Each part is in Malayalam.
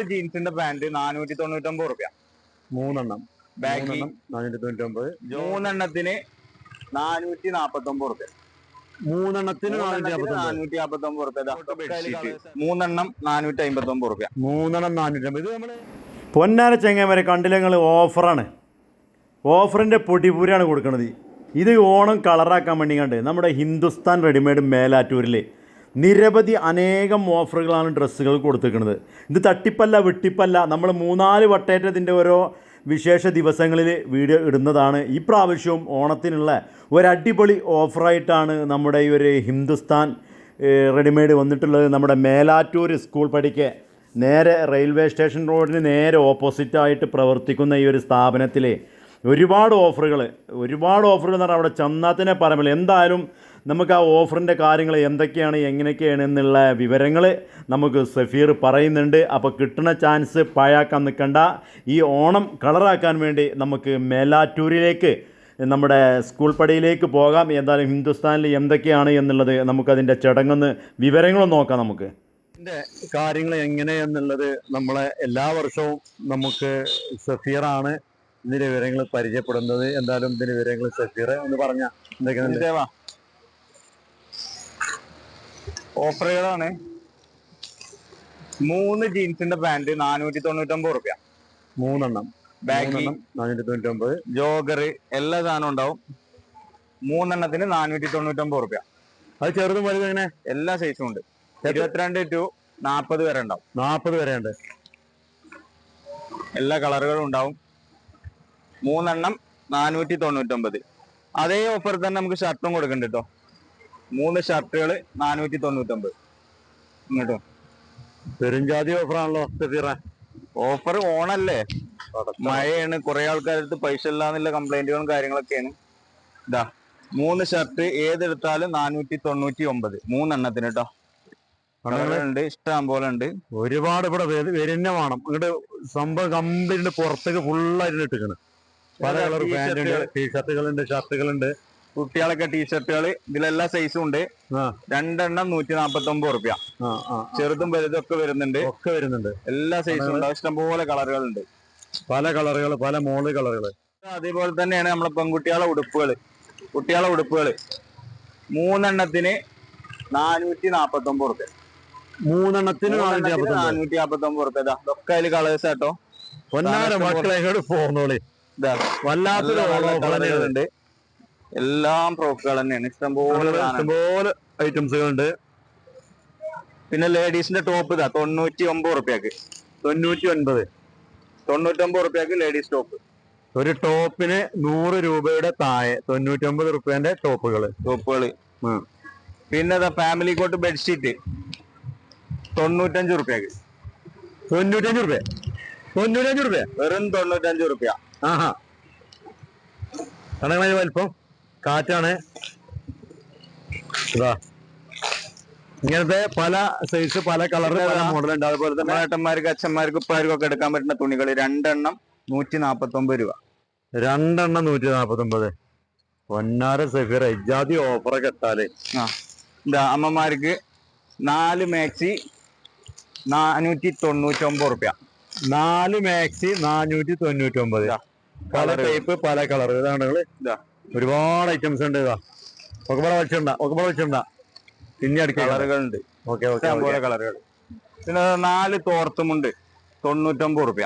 ജീൻസിന്റെ പാന്റ് 499 റുപ്യ. മൂന്നെണ്ണം ബാഗി 499. മൂന്നെണ്ണത്തിന് 449 റുപ്യ. മൂന്നെണ്ണത്തിന് 449 റുപ്യ. മൂന്നെണ്ണം 459 റുപ്യ. മൂന്നെണ്ണം 450. ഇത് നമ്മള് പൊന്നാര ചെങ്ങന്മാരെ കണ്ടില്ല നിങ്ങൾ, ഓഫറാണ്. ഓഫറിൻ്റെ പൊടിപൂരാണ് കൊടുക്കുന്നത്. ഇത് ഓണം കളറാക്കാൻ വേണ്ടി കണ്ട് നമ്മുടെ ഹിന്ദുസ്ഥാൻ റെഡിമെയ്ഡ് മേലാറ്റൂരിൽ നിരവധി അനേകം ഓഫറുകളാണ് ഡ്രസ്സുകൾ കൊടുത്തിരിക്കുന്നത്. ഇത് തട്ടിപ്പല്ല വെട്ടിപ്പല്ല, നമ്മൾ 3-4 വട്ടേറ്റതിൻ്റെ ഓരോ വിശേഷ ദിവസങ്ങളിൽ വീഡിയോ ഇടുന്നതാണ്. ഈ പ്രാവശ്യവും ഓണത്തിനുള്ള ഒരടിപൊളി ഓഫറായിട്ടാണ് നമ്മുടെ ഈ ഒരു ഹിന്ദുസ്ഥാൻ റെഡിമെയ്ഡ് വന്നിട്ടുള്ളത്. നമ്മുടെ മേലാറ്റൂർ സ്കൂൾ പടിക്ക് നേരെ റെയിൽവേ സ്റ്റേഷൻ റോഡിന് നേരെ ഓപ്പോസിറ്റായിട്ട് പ്രവർത്തിക്കുന്ന ഈ ഒരു സ്ഥാപനത്തിൽ ഒരുപാട് ഓഫറുകൾ എന്ന് പറഞ്ഞാൽ അവിടെ ചെന്നാത്തിനെ പറയുമ്പോൾ എന്തായാലും നമുക്ക് ആ ഓഫറിൻ്റെ കാര്യങ്ങൾ എന്തൊക്കെയാണ് എങ്ങനെയൊക്കെയാണ് എന്നുള്ള വിവരങ്ങൾ നമുക്ക് സഫീർ പറയുന്നുണ്ട്. അപ്പോൾ കിട്ടുന്ന ചാൻസ് പാഴാക്കാൻ നിൽക്കണ്ട. ഈ ഓണം കളറാക്കാൻ വേണ്ടി നമുക്ക് മേലാറ്റൂരിലേക്ക് നമ്മുടെ സ്കൂൾ പടിയിലേക്ക് പോകാം. എന്തായാലും ഹിന്ദുസ്ഥാനിൽ എന്തൊക്കെയാണ് എന്നുള്ളത് നമുക്കതിൻ്റെ ചടങ്ങൊന്ന് വിവരങ്ങളും നോക്കാം. നമുക്ക് ഇതിന്റെ കാര്യങ്ങൾ എങ്ങനെയെന്നുള്ളത് നമ്മളെ എല്ലാ വർഷവും നമുക്ക് സഫീറാണ് ഇതിന്റെ വിവരങ്ങൾ പരിചയപ്പെടുന്നത്. എന്തായാലും ഇതിന്റെ വിവരങ്ങൾ സഫീർ ഒന്ന് പറഞ്ഞ എന്തൊക്കെയാണ് ഓഫറുകളാണ്. 3 ജീൻസിന്റെ പാന്റ് 499 റുപ്യ. മൂന്നെണ്ണം ബാഗി 499. ജോഗർ എല്ലാ സാധനവും ഉണ്ടാവും. മൂന്നെണ്ണത്തിന് 499 റുപ്യ. അത് ചെറുതും വലുതും എങ്ങനെ? എല്ലാ സൈസും ഉണ്ട്. 22 to 40 വരെ ഉണ്ടാവും. 40 വരെ ഉണ്ട്. എല്ലാ കളറുകളും ഉണ്ടാവും. മൂന്നെണ്ണം 499. അതേ ഓഫർ തന്നെ നമുക്ക് ഷർട്ടും കൊടുക്കണ്ട കേട്ടോ. 3 ഷർട്ടുകൾ 499. ഇങ്ങോട്ടോ പെരുംജാതി ഓഫറാണല്ലോ സഫീറ. ഓഫർ ഓണല്ലേ, മഴയാണ്, കുറെ ആൾക്കാരടുത്ത് പൈസ ഇല്ലാന്നുള്ള കംപ്ലൈന്റുകളും കാര്യങ്ങളൊക്കെയാണ്. ഇതാ 3 ഷർട്ട് ഏതെടുത്താലും 499. മൂന്നെണ്ണത്തിന് കേട്ടോ. കളറുണ്ട്, ഇഷ്ടം പോലെ ഉണ്ട്. ഒരുപാട് ഇവിടെ വരുന്ന വേണം. ഇങ്ങോട്ട് സംഭവം കംപ്ലീറ്റ് പുറത്തേക്ക് ഫുള്ളായിട്ട് ഇട്ടിരിക്കണം. പല കളർ പാന്റുണ്ട്, ടീഷർട്ടുകളുണ്ട്, ഷർട്ടുകളുണ്ട്. കുട്ടികളൊക്കെ ടീഷർട്ടുകൾ ഇതിലെല്ലാ സൈസും ഉണ്ട്. 2 എണ്ണം 149 റുപ്യ. ചെറുതും വലുതും ഒക്കെ വരുന്നുണ്ട്. എല്ലാ സൈസും ഉണ്ട്. ഇഷ്ടംപോലെ കളറുകളുണ്ട്. പല കളറുകൾ, പല മോഡൽ കളറുകൾ. അതേപോലെ തന്നെയാണ് നമ്മളെ പെൺകുട്ടികളെ ഉടുപ്പുകൾ. കുട്ടികളെ ഉടുപ്പുകൾ 3 എണ്ണത്തിന് 449 റുപ്യ. മൂന്നെണ്ണത്തിന് 449 റുപ്യ. ഇതൊക്കെ അതിൽ കളേഴ്സ് കേട്ടോ. പൊന്നാര മക്കളെ പോന്നോളി. വല്ലാത്തൊരു കളറുകളുണ്ട്. എല്ലാം ഫ്രോക്കുകൾ തന്നെയാണ്. ഇഷ്ടംപോലെ ഐറ്റംസുകളുണ്ട്. പിന്നെ ലേഡീസിന്റെ ടോപ്പ് ഇതാ 99 റുപ്യക്ക്. 99 റുപ്യക്ക് ലേഡീസ് ടോപ്പ്. ഒരു ടോപ്പിന് 100 രൂപയുടെ താഴെ 99 റുപ്യന്റെ ടോപ്പുകൾ. പിന്നെ ഫാമിലി കോട്ട് ബെഡ്ഷീറ്റ് 95 റുപ്യക്ക്. 95 റുപ്യ. 95 റുപ്യ, വെറും 95 റുപ്യ. ആഹാ, കണക്കിന് വലിപ്പം കാറ്റാണ്. ഇങ്ങനത്തെ പല സൈസ്, പല കളർ, പല മോഡൽ ഉണ്ട്. അതുപോലെ തന്നെ ഏട്ടന്മാർക്ക്, അച്ഛന്മാർക്ക്, ഉപ്പാർക്കും ഒക്കെ എടുക്കാൻ പറ്റുന്ന തുണികൾ 2 എണ്ണം 149 രൂപ. 2 എണ്ണം 149. പൊന്നാര സഫീർ ഇജാതി ഓഫറൊക്കെ ഇട്ടാല്. ഇതാ അമ്മമാർക്ക് 4 മാക്സി 499 റുപ്യ. 4 മാക്സി 499. പല ടൈപ്പ്, പല കളർ. ഇതാണ് ഇതാ ഒരുപാട് ഐറ്റംസ് ഉണ്ട്. ഇതാ ഒക്കെ വെച്ചിട്ടുണ്ട പിന്നെ അടിക്കുക കളറുകളുണ്ട്. കളറുകൾ. പിന്നെ 4 തോർത്തുമുണ്ട് 99 റുപ്യ.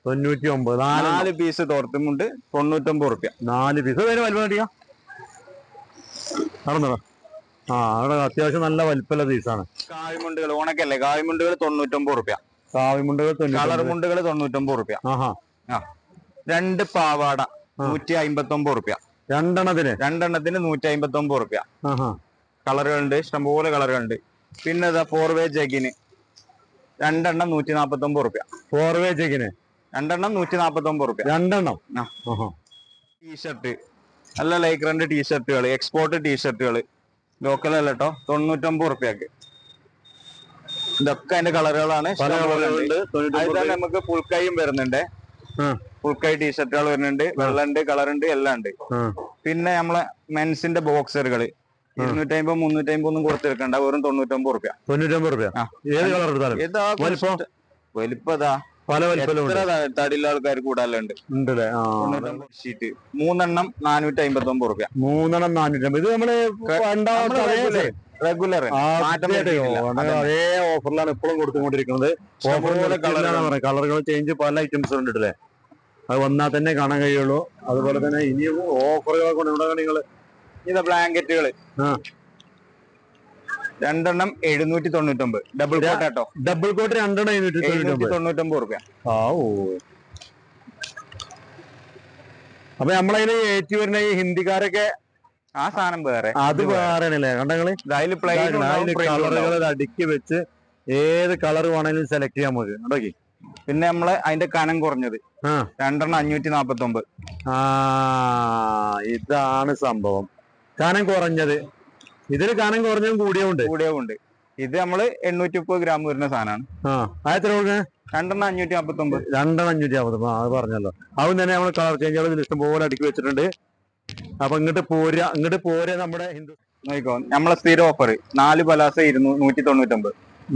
99. 4 പീസ് തോർത്തുമുണ്ട് 99 റുപ്യ. 4 പീസ് വലിപ്പം അടിക്കാം. നടന്നോ? അവിടെ അത്യാവശ്യം നല്ല വലിപ്പമുള്ള പീസാണ്. കാവിമുണ്ടുകൾ ഓണക്കല്ലേ, കാവിമുണ്ടുകൾ 99 റുപ്യ. കാവിമുണ്ടുകൾ കളർ മുണ്ടുകൾ 99 റുപ്യ. 2 പാവാട 159 റുപ്യ. 2 എണ്ണത്തിന് 159 റുപ്യ. കളറുകളുണ്ട്, ഇഷ്ടംപോലെ കളറുകളുണ്ട്. പിന്നെ 4 വേ ജഗിന് 2 എണ്ണം 149 റുപ്യ. 4 വേ ജഗിന് 2 എണ്ണം 149 റുപ്യ. 2 എണ്ണം. ടീഷർട്ട്, നല്ല ലൈക്രന്റെ ടീഷർട്ടുകൾ, എക്സ്പോർട്ട് ടീഷർട്ടുകൾ, ലോക്കൽ അല്ല കേട്ടോ, 99 റുപ്യക്ക്. ഇതൊക്കെ അതിന്റെ കളറുകളാണ്. അതിൽ നമുക്ക് ഫുൾ കൈയും വരുന്നുണ്ട്. ഫുൾ കൈ ടീഷർട്ടുകൾ വരുന്നുണ്ട്, വെള്ളുണ്ട്, കളറുണ്ട്, എല്ലാം ഉണ്ട്. പിന്നെ നമ്മളെ മെൻസിന്റെ ബോക്സറുകൾ 250, 350 ഒന്നും കൊടുത്തെടുക്കണ്ട, വെറും 99 റുപ്യ. 99 റുപ്യ. ഏത് കളർ എടുത്താലും വലിപ്പം അതാ പല വലിപ്പമുണ്ട്. എത്ര തടിയുള്ള ആൾക്കാർ കൂടാലുണ്ട്. ഉണ്ടല്ലേ? ആ, ഷീറ്റ് 3 459 റുപ്യ. 3 450. ഇത് നമ്മള് റെഗുലർ അതേ ഓഫറിലാണ് ഇപ്പോഴും കൊടുത്തുകൊണ്ടിരിക്കുന്നത്. കളറുകൾ ചേഞ്ച് പല ഐറ്റംസ് ഉണ്ട് അല്ലേ? അത് വന്നാൽ തന്നെ കാണാൻ കഴിയുള്ളൂ. അതുപോലെ തന്നെ ഇനിയും ഓഫറുകളെ കൊണ്ട് ഇവിടെ നിങ്ങള് ഇത് ബ്ലാങ്കറ്റുകള് 2 799 ഡബിൾ കോട്ട് കേട്ടോ. ഡബിൾ കോട്ട് 2 799 റുപ്യ. അപ്പൊ നമ്മളതിന് ഏറ്റി വരുന്ന ഈ ഹിന്ദിക്കാരൊക്കെ ആ സാധനം വേറെ, അത് വേറെയാണല്ലേ? കണ്ടങ്ങള് കളറുകൾ അടുക്കി വെച്ച് ഏത് കളർ വേണമെങ്കിലും സെലക്ട് ചെയ്യാൻ മതി. ഉണ്ടോക്കി. പിന്നെ നമ്മള് അതിന്റെ കനം കുറഞ്ഞത് 2 549. ഇതാണ് സംഭവം. കനം കുറഞ്ഞത്. ഇതില് കനം കുറഞ്ഞതും കൂടിയുണ്ട്. ഇത് നമ്മള് 830 ഗ്രാം വരുന്ന സാധനമാണ്. എത്ര കൊടുക്കുന്നത്? 2 549. 2 549. അത് പറഞ്ഞല്ലോ. അതും തന്നെ നമ്മള് കളർ ചേഞ്ചുകൾ ഇഷ്ടം പോലെ അടുക്കി വെച്ചിട്ടുണ്ട്. അപ്പൊ ഇങ്ങോട്ട് പോരാ നമ്മുടെ ഹിന്ദു നോക്കിക്കോ. നമ്മളെ സ്ഥിരം ഓഫർ 4 പലാസ 199.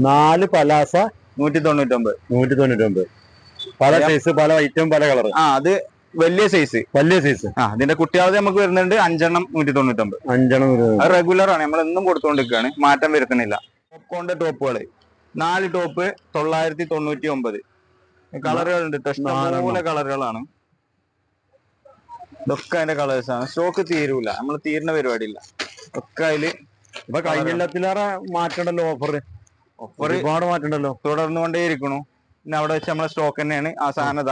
4 പലാസ 199. പല സൈസ്, പല ഐറ്റം, പല കളർ. അത് വലിയ സൈസ്. അതിന്റെ കുട്ടിയാവത് നമുക്ക് വരുന്നുണ്ട് 5 199. 5 അത് റെഗുലർ ആണ്, നമ്മൾ എന്നും കൊടുത്തുകൊണ്ടിരിക്കുകയാണ്, മാറ്റം വരുത്തുന്നില്ല. പോപ്കോണിന്റെ ടോപ്പുകള് 4 ടോപ്പ് 999. കളറുകളുണ്ട്, ഇഷ്ടംപോലെ കളറുകളാണ്. ഇതൊക്കെ അതിന്റെ കളേഴ്സാണ്. സ്റ്റോക്ക് തീരൂല, നമ്മൾ തീരുന്ന പരിപാടിയില്ല. ഒക്കെ അതില് ഇപ്പൊ കഴിഞ്ഞില്ലത്തിലേറെ മാറ്റണ്ടല്ലോ. ഓഫർ ഒരുപാട് മാറ്റണ്ടല്ലോ. തുടർന്നുകൊണ്ടേയിരിക്കണു. പിന്നെ അവിടെ വെച്ച് നമ്മളെ സ്റ്റോക്ക് തന്നെയാണ് ആ സാധനത.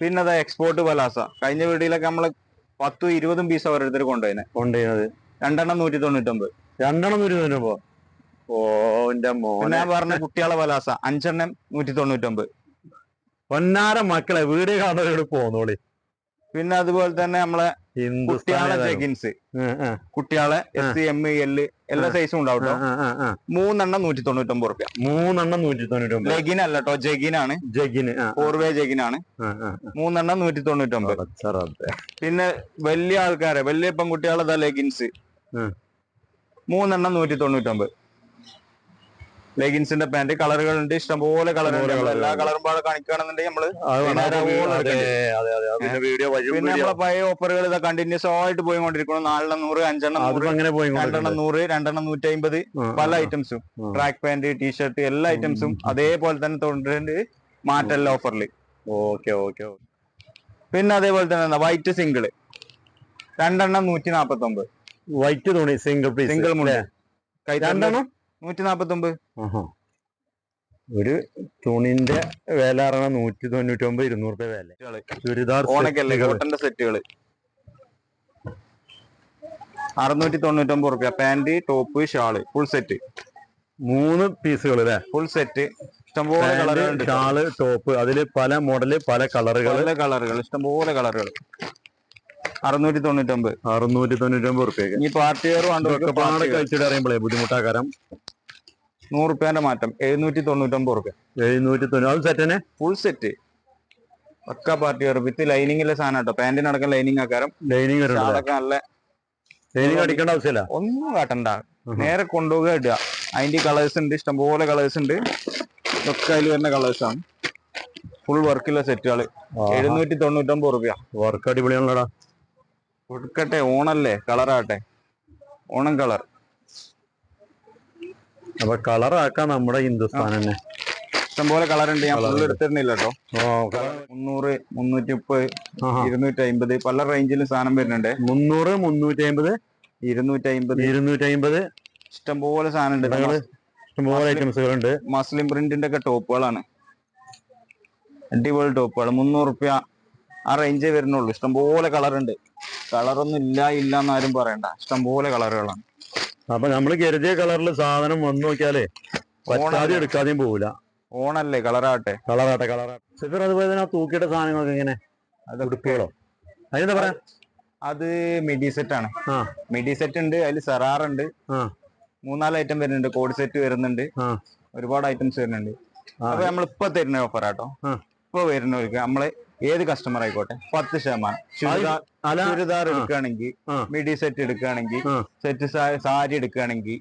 പിന്നെ അതാ എക്സ്പോർട്ട് പലാസ. കഴിഞ്ഞ വീടിലൊക്കെ നമ്മള് 10 20 പീസ് ഓരോരുത്തർ കൊണ്ടുപോയത്. 2 199. 2 199. ഞാൻ പറഞ്ഞ കുട്ടികളെ പലാസ 5 199. പൊന്നാര മക്കളെ, വീട് കാണുന്നവരോട് പോന്നോളി. പിന്നെ അതുപോലെ തന്നെ നമ്മളെ കുട്ടികളെ ജെഗിൻസ്, കുട്ടികളെ SML എല്ലാ സൈസും ഉണ്ടാവും. 3 199 റുപ്യ. 3 199. ലെഗിൻ അല്ല കേട്ടോ, ജെഗിനാണ്. 4-വേ ജെഗിനാണ്. 3 199. പിന്നെ വലിയ ആൾക്കാരെ, വലിയ പെൺകുട്ടികളെ ലെഗിൻസ് 3 199. ലെഗിൻസിന്റെ പാന്റ് കളറുകളുണ്ട്, ഇഷ്ടംപോലെ കളറുണ്ട്. എല്ലാ കളറും പാടെ കാണിക്കുകയാണെന്നുണ്ടെങ്കിൽ നമ്മള് പിന്നെ നമ്മളെ പഴയ ഓഫറുകൾ ഇതാ കണ്ടിന്യൂസ് ആയിട്ട് പോയിക്കൊണ്ടിരിക്കണം. 4 100, 5 100, 2 100, 2 150. പല ഐറ്റംസും, ട്രാക്ക് പാന്റ്, ടീഷർട്ട്, എല്ലാ ഐറ്റംസും അതേപോലെ തന്നെ തൊണ്ടിട്ടുണ്ട്. മാറ്റല്ല ഓഫറിൽ. പിന്നെ അതേപോലെ തന്നെ വൈറ്റ് സിംഗിള് 2 149. വൈറ്റ് തുണി സിംഗിൾ മുണ്ട് 149. ഒരു തുണിന്റെ വില 199 200 രൂപ വില. ചുരിദാർ ഓണക്കല്ലേ കോട്ടന്റെ സെറ്റുകള് 699 റുപ്യ. Pant, top, shawl full set 3 പീസുകൾ അല്ലേ? Full set. ഇഷ്ടംപോലെ കളറുകളുണ്ട്. ഷാള്, ടോപ്പ്, അതില് പല മോഡല്, പല കളറുകൾ, ഇഷ്ടംപോലെ കളറുകൾ. 699. 699 റുപ്യക്ക്. ഈ പാർട്ടി വെയർ കഴിച്ചിട്ട് അറിയുമ്പോഴേ ബുദ്ധിമുട്ടാക്കാരം. 100 റുപ്യന്റെ മാറ്റം 799 റുപ്യ. 790. സെറ്റ് തന്നെ ഫുൾ സെറ്റ്. പക്ക പാർട്ടി വെയർ വിത്ത് ലൈനിങ്ങിലെ സാധനം കേട്ടോ. പാന്റിനടക്കം ലൈനിങ് ആക്കാരം. ലൈനിങ് നല്ല ലൈനിങ് അടിക്കേണ്ട ആവശ്യമില്ല. ഒന്നും കാട്ടണ്ട, നേരെ കൊണ്ടുപോകുക, ഇടുക. അതിന്റെ കളേഴ്സ് ഉണ്ട്, ഇഷ്ടംപോലെ കളേഴ്സ് ഉണ്ട്. ഇതൊക്കെ അതിൽ വരുന്ന കളേഴ്സാണ്. ഫുൾ വർക്കുള്ള സെറ്റുകള് 799 റുപ്യ. വർക്ക് അടിപൊളിയാണല്ലോടാ. കൊടുക്കട്ടെ, ഓണല്ലേ, കളറാട്ടെ, ഓണം കളർ. അപ്പൊ കളറാക്കാൻ നമ്മുടെ ഹിന്ദുസ്ഥാൻ തന്നെ ഇഷ്ടംപോലെ കളർ ഉണ്ട്. ഞാൻ ഫുൾ എടുത്തിരുന്നില്ല കേട്ടോ. 300, 330, 250 പല റേഞ്ചിലും സാധനം വരുന്നുണ്ട്. 300, 350, 250. ഇഷ്ടംപോലെ സാധനം ഉണ്ട്. ഇഷ്ടംപോലെ ഐറ്റംസുകളുണ്ട്. മസ്ലിം പ്രിന്റിന്റെ ഒക്കെ ടോപ്പുകളാണ്, അടിപൊളി ടോപ്പുകൾ. 300 റുപ്യ ആ റേഞ്ചേ വരുന്നുള്ളൂ. ഇഷ്ടംപോലെ കളർ ഉണ്ട്. കളറൊന്നും ഇല്ല എന്നാരും പറയണ്ട, ഇഷ്ടംപോലെ കളറുകളാണ്. അപ്പൊ നമ്മള് കരുതിയ കളറിൽ സാധനം വന്നു നോക്കിയാലേ പറ്റാതെ എടുക്കാതെയും പോവില്ല. ഓണല്ലേ, കളറാട്ടെ. സിഫർ, അതുപോലെ തന്നെ തൂക്കിയുടെ സാധനങ്ങളൊക്കെ ഇങ്ങനെ ഉടുപ്പുകളോ അതിനെന്താ പറയാ? അത് മിഡി സെറ്റ് ആണ്. മിഡി സെറ്റ് ഉണ്ട്, അതിൽ സെറാർ ഉണ്ട്, 3-4 ഐറ്റം വരുന്നുണ്ട്. കോഡ് സെറ്റ് വരുന്നുണ്ട്, ഒരുപാട് ഐറ്റംസ് വരുന്നുണ്ട്. അപ്പൊ നമ്മളിപ്പോ തരുന്ന ഓഫർ ആട്ടോ. ഇപ്പൊ വരുന്നവർക്ക് നമ്മള് ഏത് കസ്റ്റമർ ആയിക്കോട്ടെ 10% ചുരിദാർ എടുക്കുകയാണെങ്കിൽ, മിഡി സെറ്റ് എടുക്കുകയാണെങ്കിൽ, സെറ്റ് സാരി എടുക്കുകയാണെങ്കിൽ,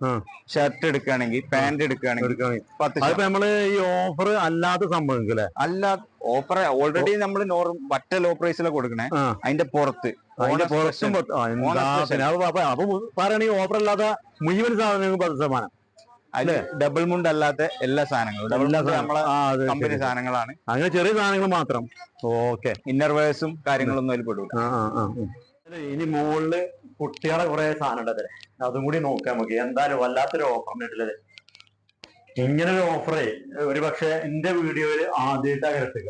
ഷർട്ട് എടുക്കുകയാണെങ്കിൽ, പാന്റ് എടുക്കുകയാണെങ്കിൽ 10%. നമ്മള് ഈ ഓഫർ അല്ലാത്ത സംഭവം അല്ല, ഓഫർ ഓൾറെഡി നമ്മൾ മറ്റേ ലോ പ്രൈസിലാണ് കൊടുക്കണേ. അതിന്റെ പുറത്ത് പറയുകയാണെങ്കിൽ ഓഫർ അല്ലാത്ത മുഴുവൻ സാധനങ്ങൾ 10%. അതില് ഡബിൾ മുണ്ട് അല്ലാത്ത എല്ലാ സാധനങ്ങളും നമ്മളെ കമ്പനി സാധനങ്ങളാണ്. അങ്ങനെ ചെറിയ സാധനങ്ങൾ മാത്രം. ഓക്കെ. ഇന്നർവേഴ്സും കാര്യങ്ങളൊന്നും അതിൽ പെടൂല. ഇനി മുകളില് കുട്ടികളെ കുറെ സാധനം ഉണ്ടല്ലേ, അതും കൂടി നോക്കാം നമുക്ക്. എന്തായാലും വല്ലാത്തൊരു ഓഫർ ഉണ്ടല്ലേ. ഇങ്ങനെ ഒരു ഓഫറേ ഒരു പക്ഷെ എന്റെ വീഡിയോയില് ആദ്യമായിട്ടാണ് കിട്ടുക.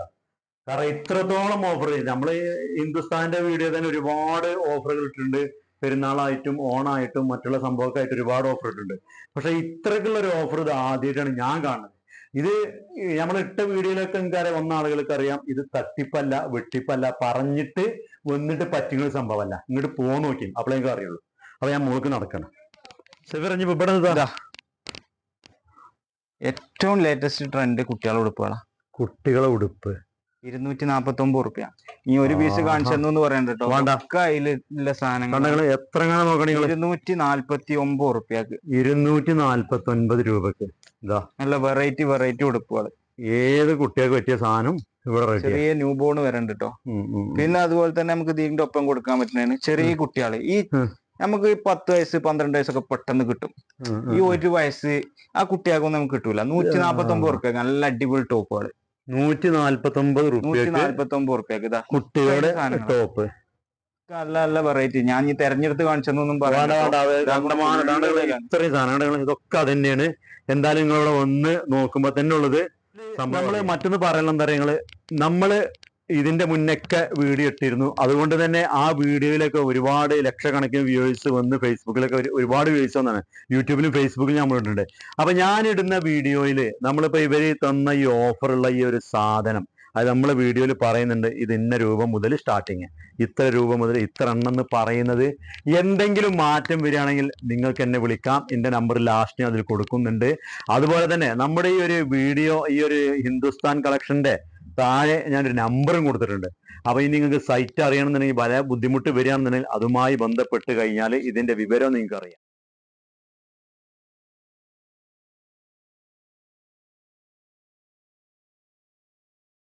കാരണം ഇത്രത്തോളം ഓഫർ നമ്മള് ഹിന്ദുസ്ഥാന്റെ വീഡിയോ തന്നെ ഒരുപാട് ഓഫറുകൾ ഇട്ടിട്ടുണ്ട്. പെരുന്നാളായിട്ടും ഓണായിട്ടും മറ്റുള്ള സംഭവമൊക്കെ ഒരുപാട് ഓഫർ ഇട്ടിട്ടുണ്ട്. പക്ഷെ ഇത്രക്കുള്ള ഒരു ഓഫർ ഇത് ആദ്യമായിട്ടാണ് ഞാൻ കാണുന്നത്. ഇത് നമ്മൾ ഇട്ട വീഡിയോയിലൊക്കെ എനിക്കറിയാം, വന്ന ആളുകൾക്ക് അറിയാം ഇത് തട്ടിപ്പല്ല വെട്ടിപ്പല്ല, പറഞ്ഞിട്ട് വന്നിട്ട് പറ്റുന്ന സംഭവമല്ല. ഇങ്ങോട്ട് പോകാൻ നോക്കി അപ്പോഴേ എനിക്ക് അറിയുള്ളൂ. അപ്പൊ ഞാൻ മുകൾക്ക് നടക്കണം. ഇവിടെ ഏറ്റവും ലേറ്റസ്റ്റ് ട്രെൻഡ് കുട്ടികളുടെ ഉടുപ്പുകളാ. കുട്ടികളെ ഉടുപ്പ് 249 റുപ്യ. ഈ ഒരു പീസ് കാണിച്ചെന്നു പറയണ്ട കേട്ടോ. അതിലുള്ള സാധനങ്ങൾ എത്ര നോക്കണേ? 249 റുപ്യക്ക് 249 രൂപക്ക് ഇതാ നല്ല വെറൈറ്റി ഉടുപ്പുകൾ. ഏത് കുട്ടികൾക്ക് പറ്റിയ സാധനം ഇവിടെ ചെറിയ ന്യൂ ബോൺ വരണ്ട് കേട്ടോ. പിന്നെ അതുപോലെ തന്നെ നമുക്ക് ഇതിന്റെ ഒപ്പം കൊടുക്കാൻ പറ്റുന്നതാണ് ചെറിയ കുട്ടികള്. ഈ നമുക്ക് 10 വയസ്സ് 12 വയസ്സൊക്കെ പെട്ടെന്ന് കിട്ടും. ഈ 1 വയസ്സ് ആ കുട്ടികൾക്കൊന്നും നമുക്ക് കിട്ടൂല. 149 റുപ്യ നല്ല അടിപൊളി ടോപ്പുകൾ. 149 റുപ്യക്ക് ഇതാ കുട്ടികളുടെ ടോപ്പ്. നല്ല നല്ല വെറൈറ്റി. ഞാൻ ഈ തെരഞ്ഞെടുത്ത് കാണിച്ചെന്നൊന്നും ഇത്രയും സാധനങ്ങൾ ഇതൊക്കെ അത് തന്നെയാണ്. എന്തായാലും നിങ്ങളിവിടെ വന്ന് നോക്കുമ്പോ തന്നെ ഉള്ളത്. നമ്മള് മറ്റൊന്ന് പറയണം എന്താ പറയുക, നമ്മള് ഇതിന്റെ മുന്നൊക്കെ വീഡിയോ ഇട്ടിരുന്നു. അതുകൊണ്ട് തന്നെ ആ വീഡിയോയിലൊക്കെ ഒരുപാട് ലക്ഷക്കണക്കിന് വ്യൂവേഴ്സ് വന്ന് ഫേസ്ബുക്കിലൊക്കെ ഒരുപാട് വ്യൂവേഴ്സ് വന്നാണ്. യൂട്യൂബിലും ഫേസ്ബുക്കിലും നമ്മൾ ഇട്ടിട്ടുണ്ട്. അപ്പൊ ഞാനിടുന്ന വീഡിയോയിൽ നമ്മളിപ്പോ ഇവര് തന്ന ഈ ഓഫറുള്ള ഈ ഒരു സാധനം അത് നമ്മളെ വീഡിയോയിൽ പറയുന്നുണ്ട്. ഇത് ഇന്ന രൂപ മുതൽ സ്റ്റാർട്ടിങ്, ഇത്ര രൂപ മുതൽ ഇത്ര എണ്ണം എന്ന് പറയുന്നത്. എന്തെങ്കിലും മാറ്റം വരികയാണെങ്കിൽ നിങ്ങൾക്ക് എന്നെ വിളിക്കാം. എൻ്റെ നമ്പർ ലാസ്റ്റ് അതിൽ കൊടുക്കുന്നുണ്ട്. അതുപോലെ തന്നെ നമ്മുടെ ഈ ഒരു വീഡിയോ, ഈ ഒരു ഹിന്ദുസ്ഥാൻ കളക്ഷന്റെ താഴെ ഞാനൊരു നമ്പറും കൊടുത്തിട്ടുണ്ട്. അപ്പൊ ഇനി നിങ്ങൾക്ക് സൈറ്റ് അറിയണമെന്നുണ്ടെങ്കിൽ, പല ബുദ്ധിമുട്ട് വരികയാണെന്നുണ്ടെങ്കിൽ അതുമായി ബന്ധപ്പെട്ട് കഴിഞ്ഞാൽ ഇതിന്റെ വിവരം നിങ്ങൾക്ക് അറിയാം.